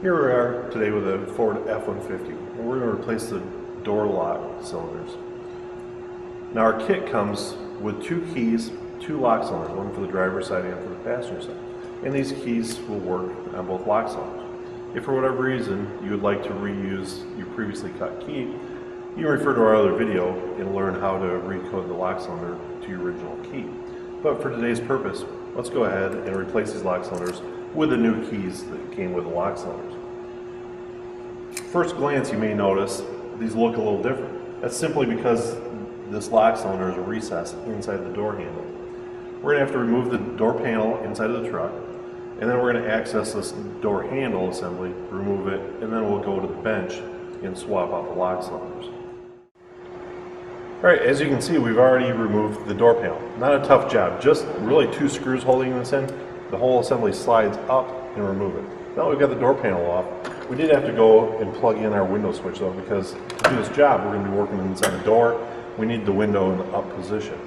Here we are today with a Ford F-150, and we're going to replace the door lock cylinders. Now our kit comes with two keys, two lock cylinders, one for the driver's side and for the passenger side. And these keys will work on both lock cylinders. If for whatever reason you would like to reuse your previously cut key, you can refer to our other video and learn how to recode the lock cylinder to your original key. But for today's purpose, let's go ahead and replace these lock cylinders with the new keys that came with the lock cylinders. First glance you may notice these look a little different. That's simply because this lock cylinder is a recess inside the door handle. We're going to have to remove the door panel inside of the truck, and then we're going to access this door handle assembly, remove it, and then we'll go to the bench and swap out the lock cylinders. Alright, as you can see, we've already removed the door panel. Not a tough job, just really two screws holding this in. The whole assembly slides up and remove it. Now we've got the door panel off. We did have to go and plug in our window switch though, because to do this job we're going to be working inside the door. We need the window in the up position.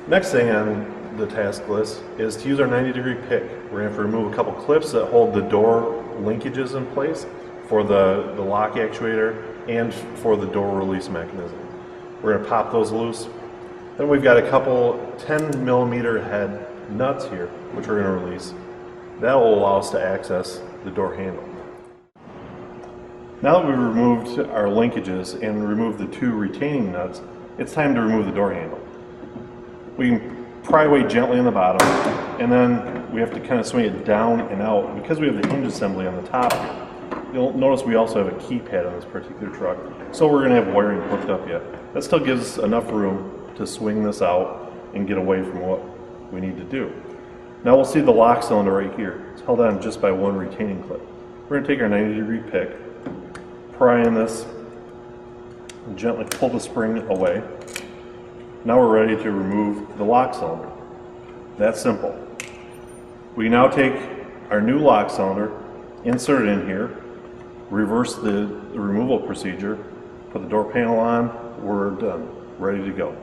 Next thing on the task list is to use our 90-degree pick. We're going to have to remove a couple clips that hold the door linkages in place for the lock actuator and for the door release mechanism. We're going to pop those loose. Then we've got a couple 10mm head nuts here, which we're going to release. That will allow us to access the door handle. Now that we've removed our linkages and removed the two retaining nuts, it's time to remove the door handle. We can pry away gently on the bottom, and then we have to kind of swing it down and out. Because we have the hinge assembly on the top here, you'll notice we also have a keypad on this particular truck, so we're going to have wiring hooked up yet. That still gives us enough room to swing this out and get away from what we need to do. Now we'll see the lock cylinder right here. It's held on just by one retaining clip. We're going to take our 90-degree pick, pry in this, and gently pull the spring away. Now we're ready to remove the lock cylinder. That's simple. We now take our new lock cylinder, insert it in here, reverse the removal procedure, put the door panel on, we're done, ready to go.